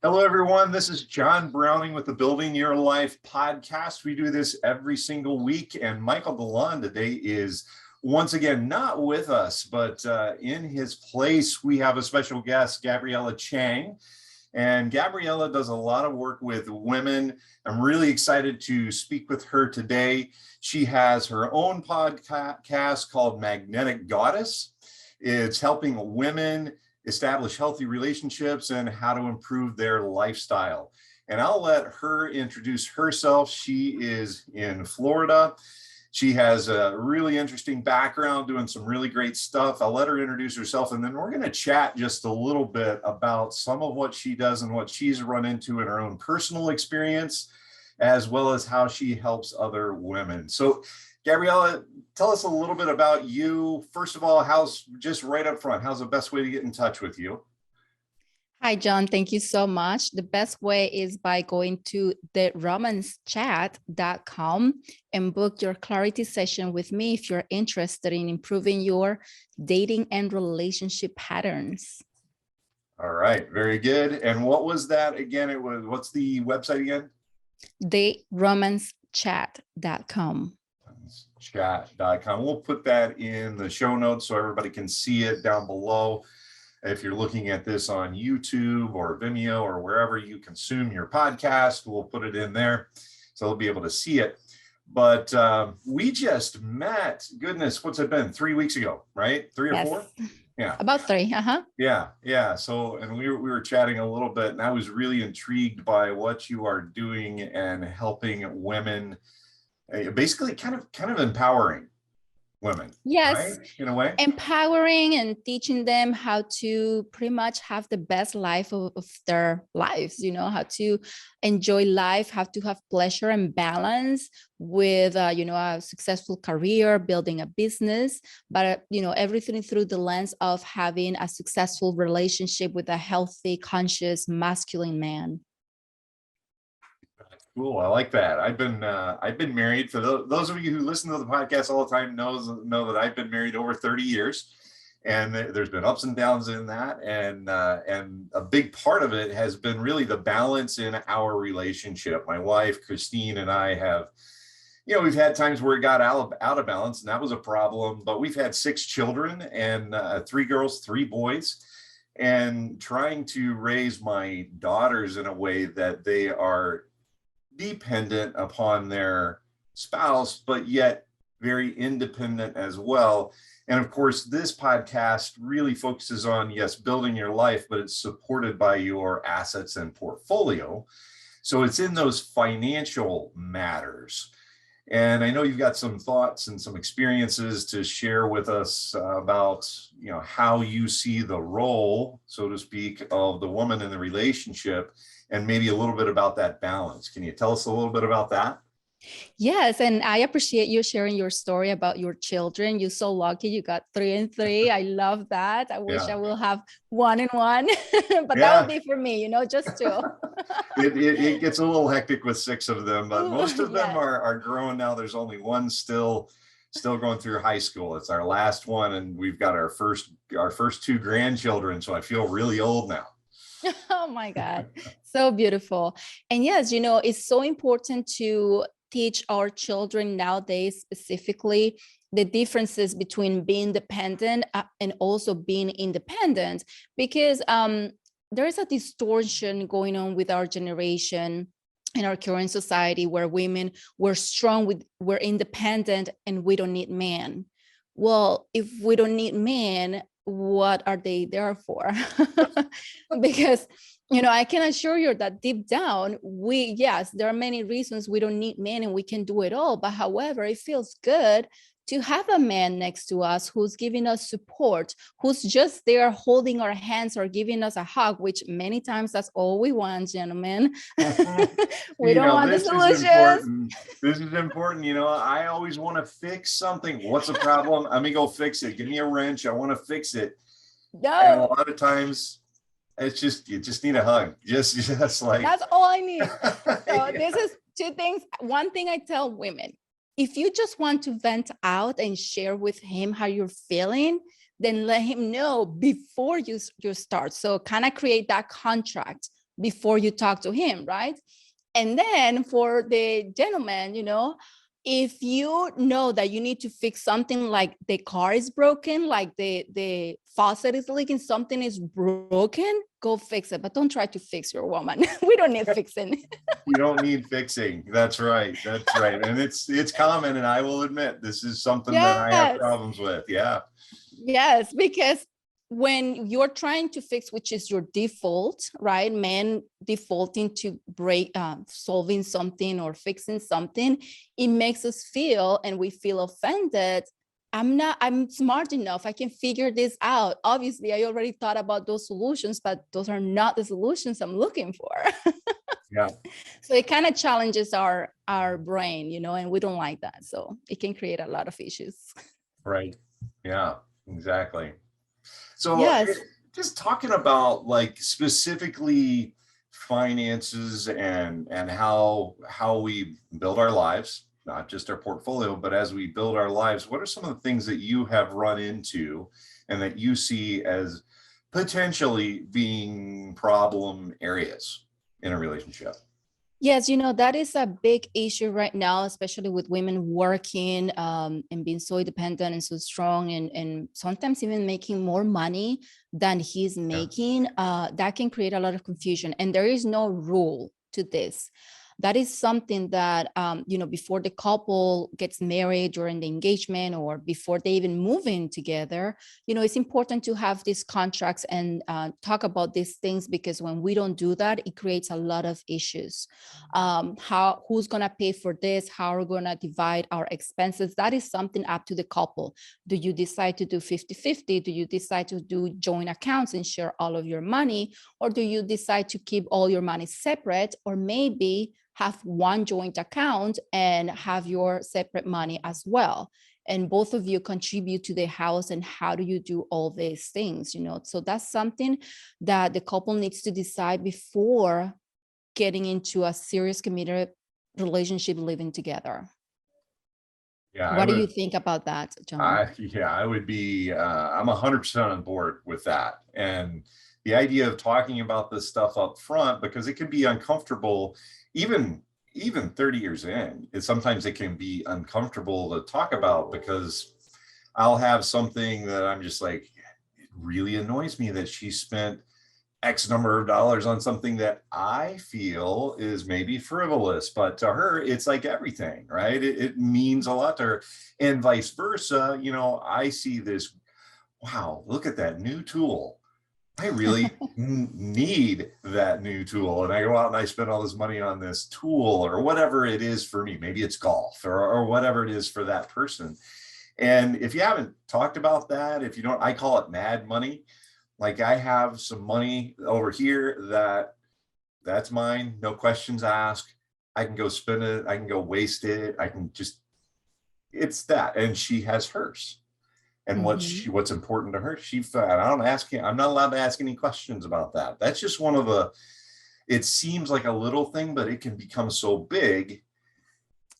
Hello, everyone. This is John Browning with the Building Your Life podcast. We do this every single week, and Michael DeLon today is once again not with us, but in his place, we have a special guest, Gabriela Chang. And Gabriela does a lot of work with women. I'm really excited to speak with her today. She has her own podcast called Magnetic Goddess. It's helping women establish healthy relationships and how to improve their lifestyle. And I'll let her introduce herself. She is in Florida. She has a really interesting background doing some really great stuff. I'll let her introduce herself, and then we're going to chat just a little bit about some of what she does and what she's run into in her own personal experience, as well as how she helps other women. So Gabriela, tell us a little bit about you. First of all, just right up front, how's the best way to get in touch with you? Hi, John. Thank you so much. The best way is by going to theromancechat.com and book your clarity session with me if you're interested in improving your dating and relationship patterns. All right, very good. And what was that again? What's the website again? Theromancechat.com. Chat.com. We'll put that in the show notes so everybody can see it down below. If you're looking at this on YouTube or Vimeo or wherever you consume your podcast, we'll put it in there so they'll be able to see it. But we just met, goodness, what's it been? 3 weeks ago, right? 3 or 4? Yeah. About 3. Yeah. So, and we were chatting a little bit, and I was really intrigued by what you are doing and helping women, basically kind of empowering women. Yes, right? In a way. Empowering and teaching them how to pretty much have the best life of their lives, how to enjoy life, how to have pleasure and balance with, a successful career, building a business, but, everything through the lens of having a successful relationship with a healthy, conscious, masculine man. Cool. I like that. I've been married. For those of you who listen to the podcast all the time know that I've been married over 30 years, and there's been ups and downs in that. And a big part of it has been really the balance in our relationship. My wife, Christine, and I have, we've had times where it got out of balance, and that was a problem, but we've had 6 children and 3 girls, 3 boys, and trying to raise my daughters in a way that they are dependent upon their spouse, but yet very independent as well. And of course, this podcast really focuses on, yes, building your life, but it's supported by your assets and portfolio. So it's in those financial matters. And I know you've got some thoughts and some experiences to share with us about, how you see the role, so to speak, of the woman in the relationship, and maybe a little bit about that balance. Can you tell us a little bit about that? Yes, and I appreciate you sharing your story about your children. You're so lucky you got 3 and 3. I love that. I wish I will have 1 and 1, but that would be for me, just 2. It gets a little hectic with 6 of them, but most of them are grown now. There's only one still going through high school. It's our last one, and we've got our first 2 grandchildren. So I feel really old now. Oh my God. So beautiful. And yes, it's so important to teach our children nowadays, specifically, the differences between being dependent and also being independent, because there is a distortion going on with our generation in our current society, where women were strong, we're independent, and we don't need men. Well, if we don't need men, what are they there for? Because I can assure you that deep down, there are many reasons we don't need men and we can do it all. But however, it feels good to have a man next to us who's giving us support, who's just there holding our hands or giving us a hug, which many times that's all we want, gentlemen. We don't want the solutions. This is important. I always want to fix something. What's the problem? Let me go fix it. Give me a wrench. I want to fix it. No. And a lot of times you just need a hug. Just like that's all I need. So this is 2 things. One thing I tell women: if you just want to vent out and share with him how you're feeling, then let him know before you start. So kind of create that contract before you talk to him, right? And then for the gentleman, if you know that you need to fix something, like the car is broken, like the faucet is leaking, something is broken, go fix it. But don't try to fix your woman. We don't need fixing. You don't need fixing. That's right. That's right. And it's common. And I will admit, this is something that I have Yes. problems with. Yeah. Yes, because when you're trying to fix, which is your default, right? Men defaulting to solving something or fixing something, it makes us feel, and we feel offended. I'm smart enough. I can figure this out. Obviously, I already thought about those solutions, but those are not the solutions I'm looking for. Yeah. So it kind of challenges our brain, and we don't like that. So it can create a lot of issues. Right. Yeah, exactly. So Yes. just talking about like specifically finances and how we build our lives, not just our portfolio, but as we build our lives, what are some of the things that you have run into and that you see as potentially being problem areas in a relationship? Yes, that is a big issue right now, especially with women working and being so independent and so strong, and sometimes even making more money than he's Yeah. making. That can create a lot of confusion, and there is no rule to this. That is something that, before the couple gets married, during the engagement, or before they even move in together, it's important to have these contracts and talk about these things, because when we don't do that, it creates a lot of issues. Who's going to pay for this? How are we going to divide our expenses? That is something up to the couple. Do you decide to do 50-50? Do you decide to do joint accounts and share all of your money? Or do you decide to keep all your money separate, or maybe have one joint account and have your separate money as well? And both of you contribute to the house. And how do you do all these things? So that's something that the couple needs to decide before getting into a serious committed relationship, living together. Yeah, What do you think about that, John? I would be, I'm 100% on board with that. And the idea of talking about this stuff up front, because it can be uncomfortable, even 30 years in, sometimes it can be uncomfortable to talk about, because I'll have something that I'm just like, it really annoys me that she spent X number of dollars on something that I feel is maybe frivolous, but to her, it's like everything, right? It means a lot to her, and vice versa. I see this, wow, look at that new tool. I really need that new tool. And I go out and I spend all this money on this tool, or whatever it is for me. Maybe it's golf, or whatever it is for that person. And if you haven't talked about that, if you don't, I call it mad money. Like, I have some money over here that's mine, no questions asked. I can go spend it. I can go waste it. I can just, it's that. And she has hers. And Mhm. what's important to her, I'm not allowed to ask any questions about that. That's just it seems like a little thing, but it can become so big.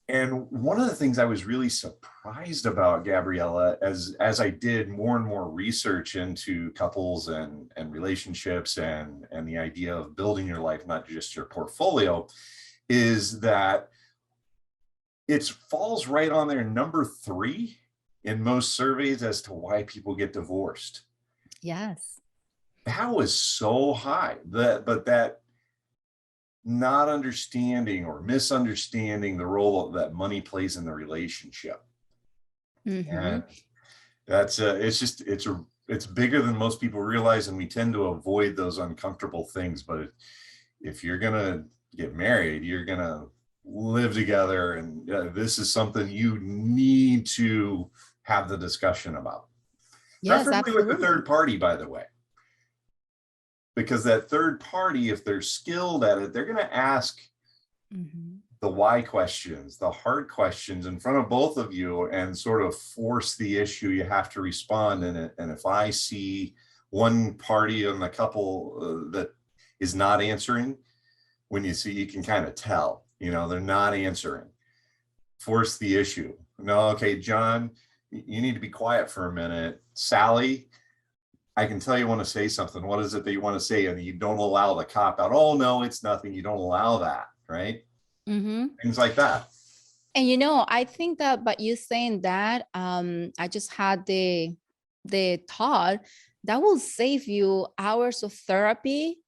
And one of the things I was really surprised about, Gabriela, as I did more and more research into couples and relationships and the idea of building your life, not just your portfolio, is that it falls right on there, number 3 in most surveys as to why people get divorced. Yes. That was so high. That not understanding or misunderstanding the role that money plays in the relationship. And Mhm. it's bigger than most people realize, and we tend to avoid those uncomfortable things. But if you're gonna get married, you're gonna live together, and this is something you need to have the discussion about, Yes, preferably with the absolutely. third party, by the way. Because that third party, if they're skilled at it, they're going to ask Mhm. the why questions, the hard questions in front of both of you, and sort of force the issue. You have to respond in it. And if I see one party in the couple that is not answering, you can kind of tell, they're not answering. Force the issue. No, okay, John, you need to be quiet for a minute. Sally, I can tell you want to say something. What is it that you want to say? And you don't allow the cop out. Oh, no, it's nothing. You don't allow that, right? Mm-hmm. Things like that. And I think that by you saying that, I just had the thought that will save you hours of therapy,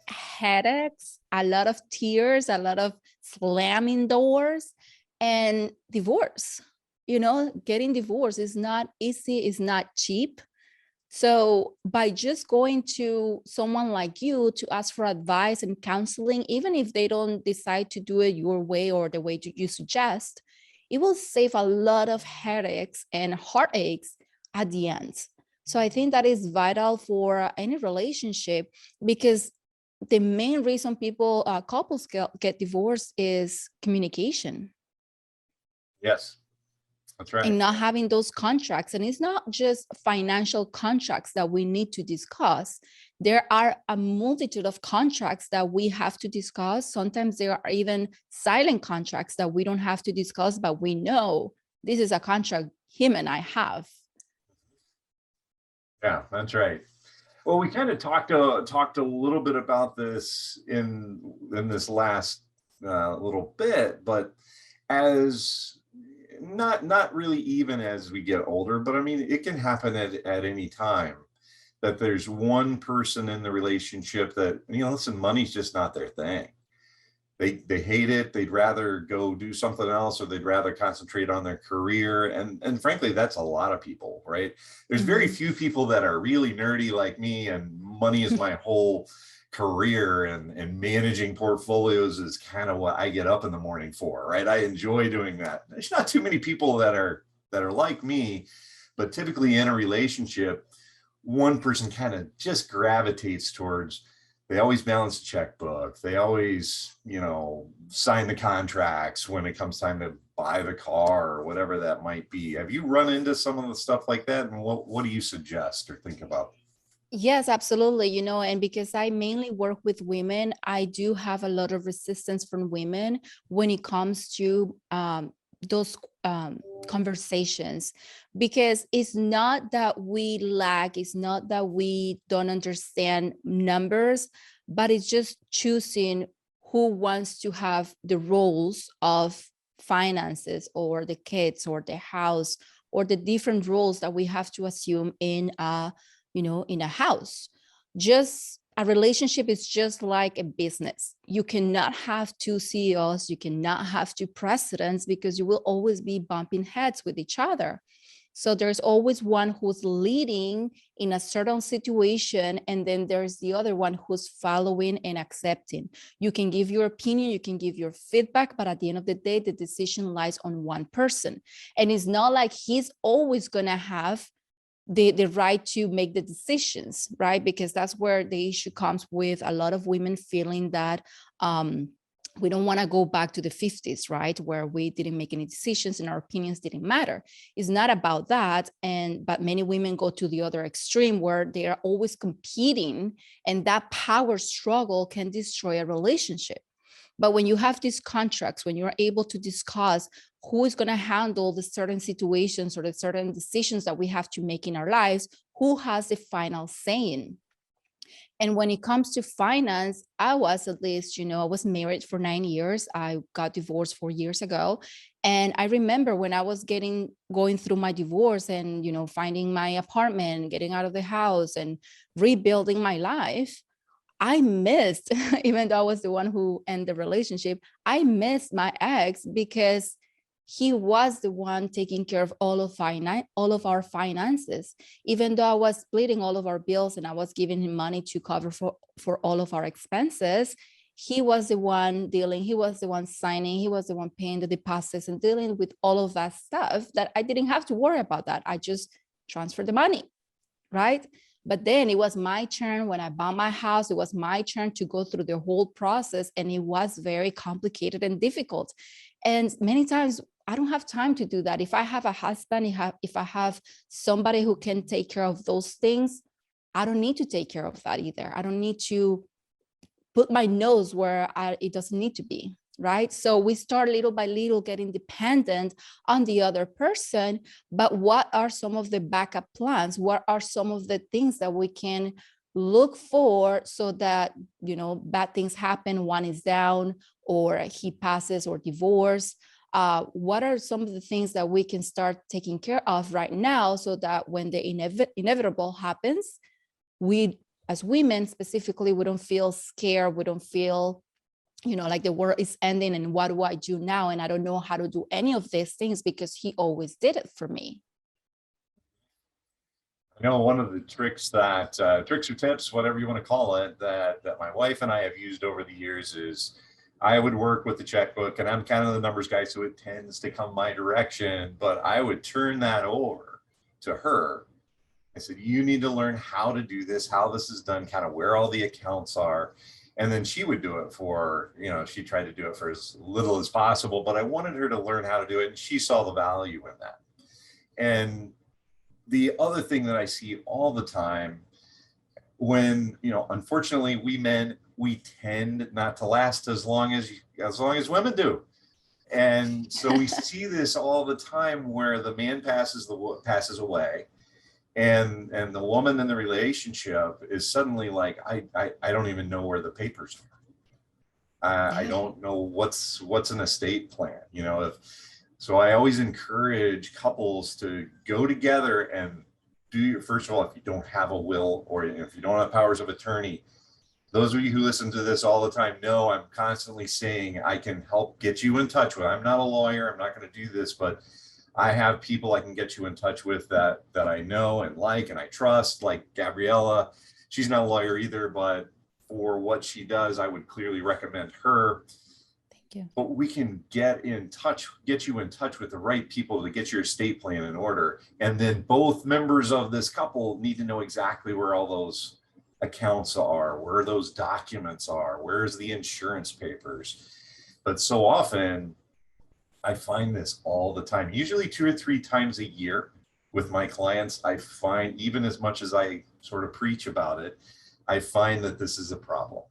headaches, a lot of tears, a lot of slamming doors, and divorce. Getting divorced is not easy, is not cheap. So by just going to someone like you to ask for advice and counseling, even if they don't decide to do it your way or the way you suggest, it will save a lot of headaches and heartaches at the end. So I think that is vital for any relationship, because the main reason couples get divorced is communication. Yes, that's right. And not having those contracts. And it's not just financial contracts that we need to discuss. There are a multitude of contracts that we have to discuss. Sometimes there are even silent contracts that we don't have to discuss, but we know this is a contract him and I have. Yeah, that's right. Well, we kind of talked a little bit about this in this last little bit, but as not really even as we get older, but I mean, it can happen at any time that there's one person in the relationship that, listen, money's just not their thing. They hate it. They'd rather go do something else, or they'd rather concentrate on their career. And frankly, that's a lot of people, right? There's very few people that are really nerdy like me, and money is my whole career, and managing portfolios is kind of what I get up in the morning for, right? I enjoy doing that. There's not too many people that are like me, but typically in a relationship, one person kind of just gravitates towards, they always balance the checkbook. They always, sign the contracts when it comes time to buy the car or whatever that might be. Have you run into some of the stuff like that? And what do you suggest or think about? Yes, absolutely. And because I mainly work with women, I do have a lot of resistance from women when it comes to those conversations, because it's not that we lack, it's not that we don't understand numbers, but it's just choosing who wants to have the roles of finances or the kids or the house, or the different roles that we have to assume in a house. Just a relationship is just like a business. You cannot have two CEOs, you cannot have two presidents, because you will always be bumping heads with each other. So there's always one who's leading in a certain situation, and then there's the other one who's following and accepting. You can give your opinion, you can give your feedback, but at the end of the day, the decision lies on one person. And it's not like he's always going to have the right to make the decisions, right? Because that's where the issue comes with a lot of women feeling that we don't want to go back to the 50s, right? Where we didn't make any decisions and our opinions didn't matter. It's not about that. But many women go to the other extreme where they are always competing, and that power struggle can destroy a relationship. But when you have these contracts, when you're able to discuss who is going to handle the certain situations or the certain decisions that we have to make in our lives, who has the final saying. And when it comes to finance, I was at least, I was married for 9 years. I got divorced 4 years ago. And I remember when I was going through my divorce and, finding my apartment, getting out of the house and rebuilding my life, I missed, even though I was the one who ended the relationship, I missed my ex because he was the one taking care of all of our finances. Even though I was splitting all of our bills and I was giving him money to cover for all of our expenses, he was the one dealing, he was the one signing, he was the one paying the deposits and dealing with all of that stuff that I didn't have to worry about that. I just transferred the money, right? But then it was my turn when I bought my house. It was my turn to go through the whole process. And it was very complicated and difficult. And many times I don't have time to do that. If I have a husband, if I have somebody who can take care of those things, I don't need to take care of that either. I don't need to put my nose where it doesn't need to be. right? So we start little by little getting dependent on the other person. But what are some of the backup plans? What are some of the things that we can look for so that, you know, bad things happen, one is down, or he passes or divorce? What are some of the things that we can start taking care of right now so that when the inevitable happens, we, as women specifically, we don't feel scared, we don't feel, you know, like the world is ending and what do I do now? And I don't know how to do any of these things because he always did it for me. I know one of the tricks that tricks or tips, whatever you want to call it, that my wife and I have used over the years is I would work with the checkbook, and I'm kind of the numbers guy, so it tends to come my direction, but I would turn that over to her. I said, you need to learn how to do this, how this is done, kind of where all the accounts are. And then she would do it for, you know, she tried to do it for as little as possible, but I wanted her to learn how to do it. And she saw the value in that. And the other thing that I see all the time when, you know, unfortunately we men, we tend not to last as long as women do. And so we see this all the time where the man passes away, and the woman in the relationship is suddenly like, I don't even know where the papers are. I don't know what's an estate plan, you know. If so, I always encourage couples to go together and do your, first of all, if you don't have a will or if you don't have powers of attorney, those of you who listen to this all the time know I'm constantly saying I can help get you in touch with. I'm not a lawyer, I'm not going to do this, but I have people I can get you in touch with that I know and like and I trust, like Gabriela. She's not a lawyer either, but for what she does, I would clearly recommend her. Thank you. But we can get you in touch with the right people to get your estate plan in order. And then both members of this couple need to know exactly where all those accounts are, where those documents are, where's the insurance papers. But so often, I find this all the time, usually 2 or 3 times a year with my clients. I find, even as much as I sort of preach about it, I find that this is a problem.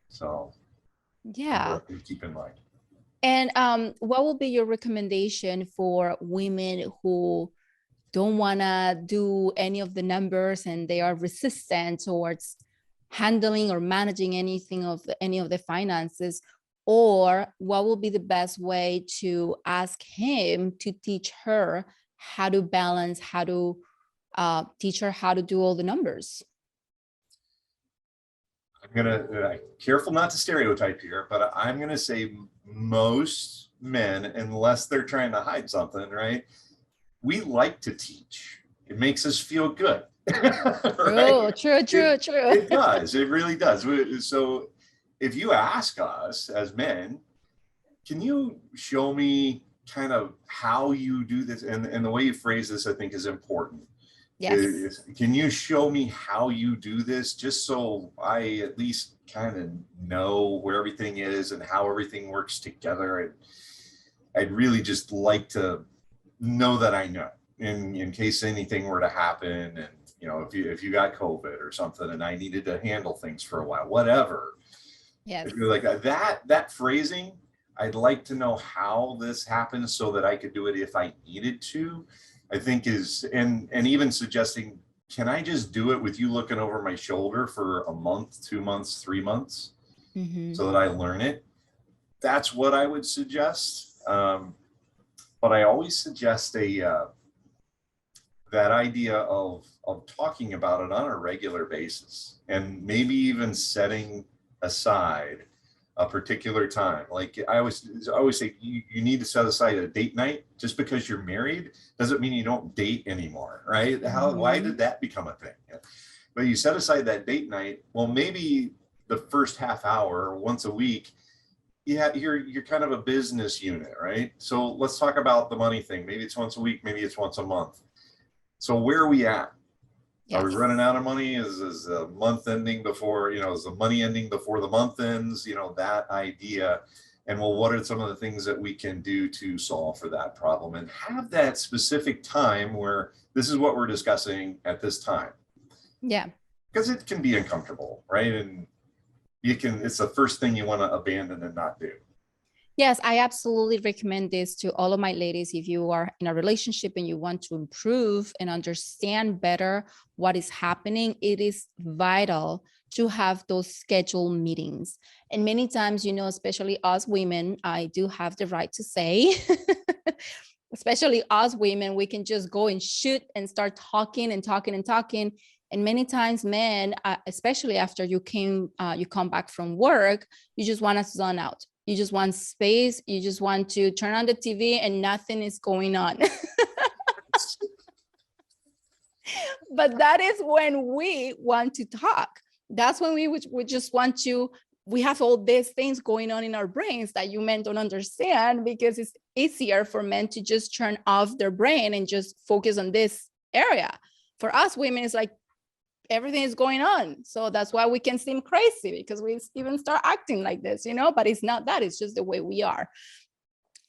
So yeah, keep in mind. And what will be your recommendation for women who don't want to do any of the numbers and they are resistant towards handling or managing anything of any of the finances? Or what will be the best way to ask him to teach her how to balance, how to teach her how to do all the numbers? I'm gonna careful not to stereotype here, but I'm gonna say most men, unless they're trying to hide something, right? We like to teach. It makes us feel good. Right? True. It does. It really does. So if you ask us as men, can you show me kind of how you do this? And the way you phrase this, I think, is important. Yes. Can you show me how you do this, just so I at least kind of know where everything is and how everything works together? I'd really just like to know that I know in case anything were to happen, and you know, if you got COVID or something and I needed to handle things for a while, whatever. Yes. Like that phrasing, I'd like to know how this happens so that I could do it if I needed to. I think is, and even suggesting, can I just do it with you looking over my shoulder for a month, 2 months, 3 months, so that I learn it? That's what I would suggest. But I always suggest that idea of talking about it on a regular basis, and maybe even setting aside a particular time. Like I always say, you need to set aside a date night. Just because you're married doesn't mean you don't date anymore, right? Why did that become a thing? But you set aside that date night. Well, maybe the first half hour once a week, yeah, you're kind of a business unit, right? So let's talk about the money thing. Maybe it's once a week, maybe it's once a month. So where are we at? Yes. Are we running out of money? Is the month ending before, you know, is the money ending before the month ends? You know, that idea. And well, what are some of the things that we can do to solve for that problem, and have that specific time where this is what we're discussing at this time? Yeah. Because it can be uncomfortable, right? And it's the first thing you want to abandon and not do. Yes, I absolutely recommend this to all of my ladies. If you are in a relationship and you want to improve and understand better what is happening, it is vital to have those scheduled meetings. And many times, especially us women, I do have the right to say, especially us women, we can just go and shoot and start talking and talking and talking. And many times men, especially after you come back from work, you just want to zone out. You just want space. You just want to turn on the TV and nothing is going on. But that is when we want to talk. That's when we just want to, we have all these things going on in our brains that you men don't understand, because it's easier for men to just turn off their brain and just focus on this area. For us women, it's like everything is going on. So that's why we can seem crazy, because we even start acting like this, but it's not that, it's just the way we are.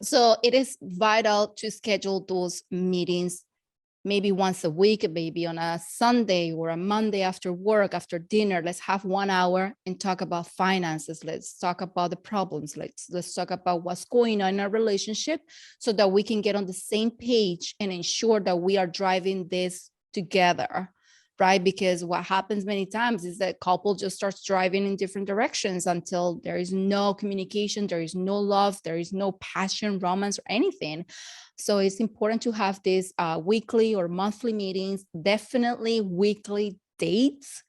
So it is vital to schedule those meetings maybe once a week, maybe on a Sunday or a Monday after work, after dinner. Let's have 1 hour and talk about finances. Let's talk about the problems. Let's talk about what's going on in our relationship, so that we can get on the same page and ensure that we are driving this together, right? Because what happens many times is that couple just starts driving in different directions until there is no communication, there is no love, there is no passion, romance, or anything. So it's important to have these weekly or monthly meetings, definitely weekly dates,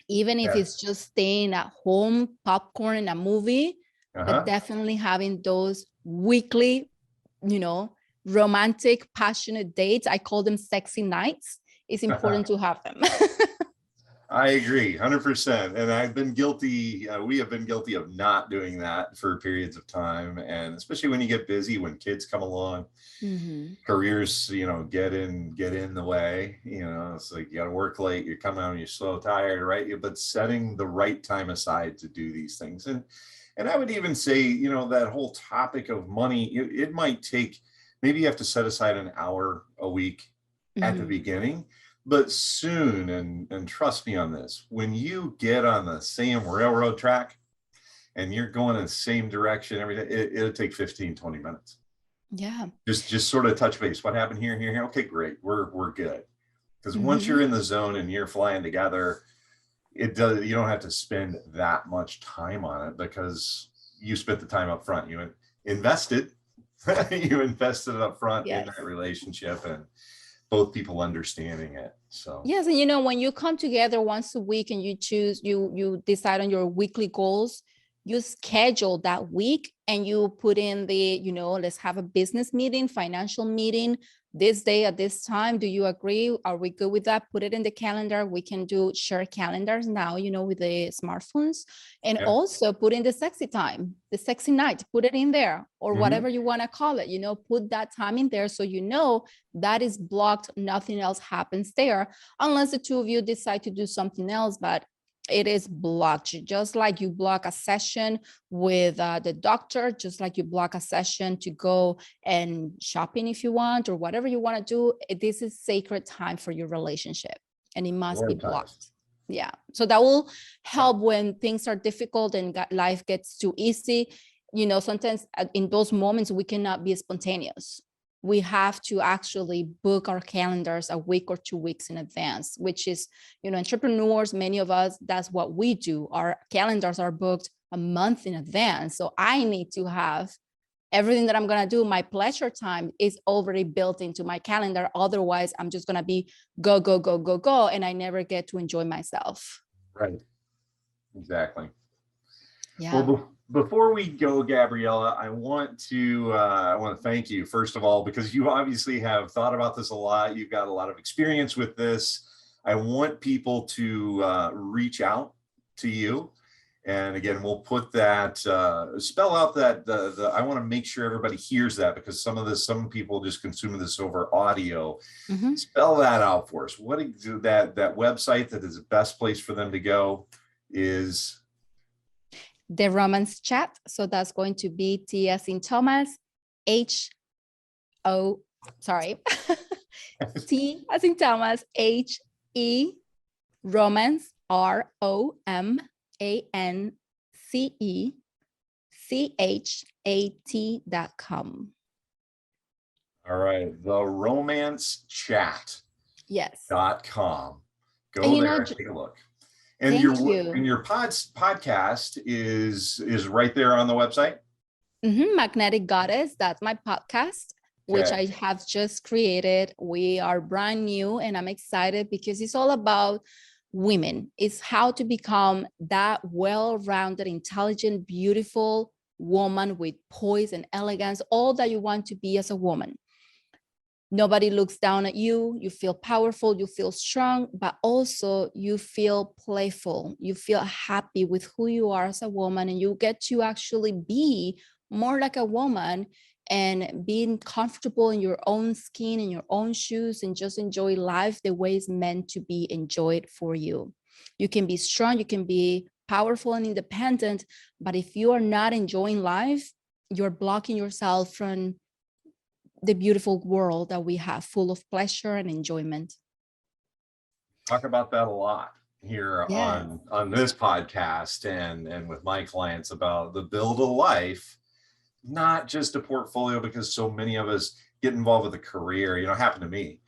even if it's just staying at home, popcorn and a movie, but definitely having those weekly, romantic, passionate dates. I call them sexy nights. It's important to have them. I agree 100%. And I've been guilty. We have been guilty of not doing that for periods of time. And especially when you get busy, when kids come along, careers, get in the way, it's like you got to work late, you're coming home, you're so tired, right? But setting the right time aside to do these things. And I would even say, that whole topic of money, it might take, maybe you have to set aside an hour a week at the beginning, but soon, and trust me on this, when you get on the same railroad track and you're going in the same direction every day, it'll take 15, 20 minutes. Yeah. Just sort of touch base. What happened here, here, here? Okay, great. We're good. Because once you're in the zone and you're flying together, you don't have to spend that much time on it, because you spent the time up front. You invested up front in that relationship, and both people understanding it. So yes, and when you come together once a week and you decide on your weekly goals, you schedule that week and you put in the, let's have a business meeting, financial meeting this day at this time. Do you agree? Are we good with that? Put it in the calendar. We can do shared calendars now, with the smartphones, and also put in the sexy time, the sexy night, put it in there, or whatever you want to call it, put that time in there. So, that is blocked. Nothing else happens there unless the two of you decide to do something else, but it is blocked. Just like you block a session with the doctor, just like you block a session to go and shopping if you want, or whatever you want to do. This is sacred time for your relationship, and it must be blocked. Yeah. So that will help when things are difficult and life gets too easy. Sometimes in those moments, we cannot be spontaneous. We have to actually book our calendars a week or 2 weeks in advance, which is, entrepreneurs, many of us, that's what we do. Our calendars are booked a month in advance. So I need to have everything that I'm going to do. My pleasure time is already built into my calendar. Otherwise, I'm just going to be go, go, go, go, go. And I never get to enjoy myself. Right. Exactly. Yeah. Well, before we go, Gabriela, I want to thank you, first of all, because you obviously have thought about this a lot. You've got a lot of experience with this. I want people to reach out to you. And again, we'll put that, spell out that, I want to make sure everybody hears that, because some people just consume this over audio. Spell that out for us. What that website that is the best place for them to go is? The Romance Chat. So that's going to be T as in Thomas, T as in Thomas, HE, Romance, ROMANCE, ANCECHAT.com. All right. TheRomanceChat.com. Yes. Go And there and take a look. And thank you. your podcast is right there on the website. Magnetic Goddess, that's my podcast, which I have just created. We are brand new and I'm excited because it's all about women. It's how to become that well-rounded, intelligent, beautiful woman with poise and elegance, all that you want to be as a woman. Nobody looks down at you. You feel powerful, you feel strong, but also you feel playful. You feel happy with who you are as a woman, and you get to actually be more like a woman and being comfortable in your own skin, in your own shoes, and just enjoy life the way it's meant to be enjoyed for you. You can be strong, you can be powerful and independent, but if you are not enjoying life, you're blocking yourself from the beautiful world that we have, full of pleasure and enjoyment. Talk about that a lot here on this podcast and with my clients about the build a life, not just a portfolio, because so many of us get involved with a career. It happened to me.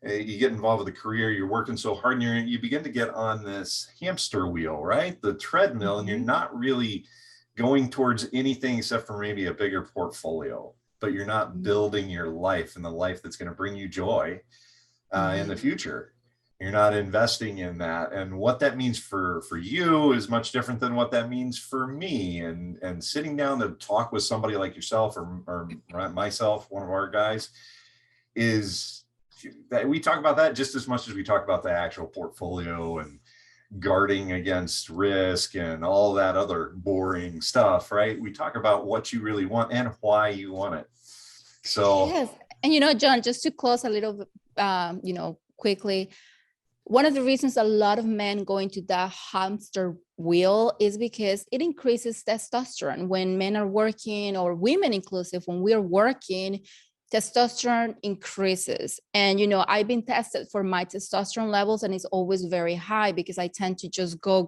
You get involved with a career, you're working so hard, and you begin to get on this hamster wheel, right? The treadmill, and you're not really going towards anything except for maybe a bigger portfolio, but you're not building your life and the life that's going to bring you joy in the future. You're not investing in that. And what that means for you is much different than what that means for me. And sitting down to talk with somebody like yourself or myself, one of our guys, is that we talk about that just as much as we talk about the actual portfolio and guarding against risk and all that other boring stuff, right? We talk about what you really want and why you want it. So yes. And John, just to close a little quickly, one of the reasons a lot of men go into that hamster wheel is because it increases testosterone. When men are working, or women inclusive, when we're working, testosterone increases. And, I've been tested for my testosterone levels, and it's always very high because I tend to just go,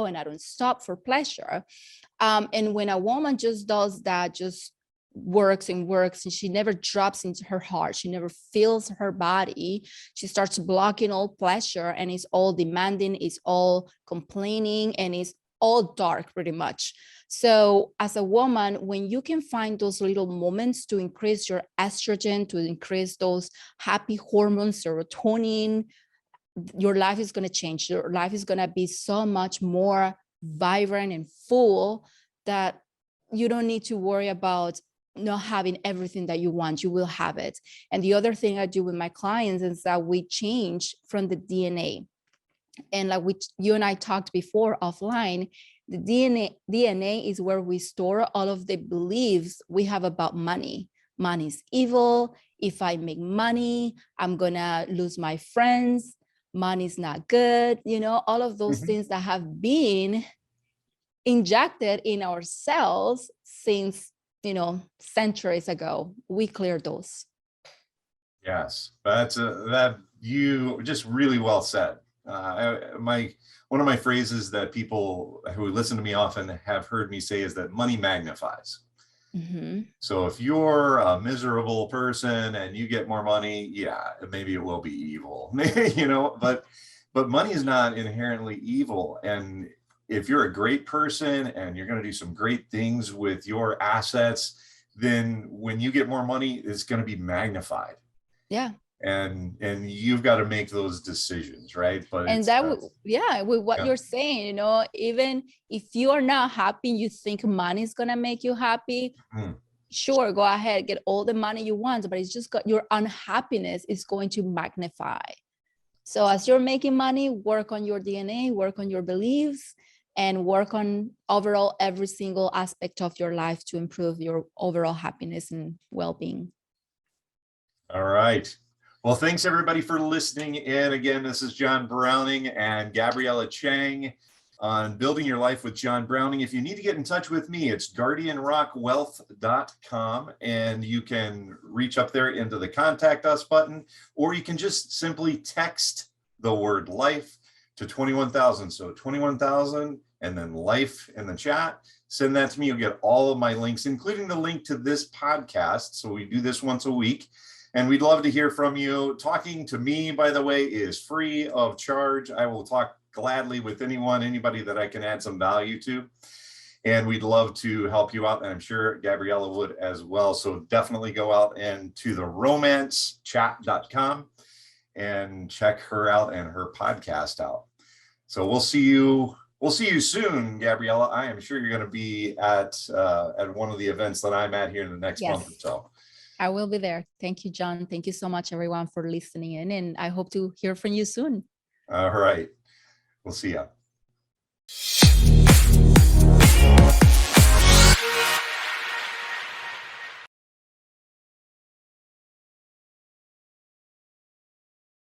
and I don't stop for pleasure. And when a woman just does that, just works and she never drops into her heart, she never feels her body, she starts blocking all pleasure, and it's all demanding, it's all complaining, and it's all dark pretty much. So as a woman, when you can find those little moments to increase your estrogen, to increase those happy hormones, serotonin, your life is going to change. Your life is going to be so much more vibrant and full that you don't need to worry about not having everything that you want. You will have it. And the other thing I do with my clients is that we change from the DNA. And like you and I talked before offline, the DNA is where we store all of the beliefs we have about money. Money's evil. If I make money, I'm gonna lose my friends. Money's not good. All of those things that have been injected in our cells since centuries ago. We cleared those. Yes, that you just really well said. One of my phrases that people who listen to me often have heard me say is that money magnifies. So if you're a miserable person and you get more money, yeah, maybe it will be evil, but money is not inherently evil. And if you're a great person and you're going to do some great things with your assets, then when you get more money, it's going to be magnified. Yeah. And you've got to make those decisions, right? But with what you're saying, even if you are not happy, you think money is going to make you happy. Sure, go ahead, get all the money you want, but it's just your unhappiness is going to magnify. So as you're making money, work on your DNA, work on your beliefs, and work on overall every single aspect of your life to improve your overall happiness and well-being. All right. Well, thanks everybody for listening in. Again, this is John Browning and Gabriela Chang on Building Your Life with John Browning. If you need to get in touch with me, it's guardianrockwealth.com, and you can reach up there into the contact us button, or you can just simply text the word life to 21,000. So 21,000, and then life in the chat. Send that to me. You'll get all of my links, including the link to this podcast. So we do this once a week, and we'd love to hear from you. Talking to me, by the way, is free of charge. I will talk gladly with anybody that I can add some value to. And we'd love to help you out. And I'm sure Gabriela would as well. So definitely go out and to the romancechat.com and check her out and her podcast out. So we'll see you soon, Gabriela. I am sure you're going to be at one of the events that I'm at here in the next month or so. I will be there. Thank you, John. Thank you so much, everyone, for listening in. And I hope to hear from you soon. All right. We'll see ya.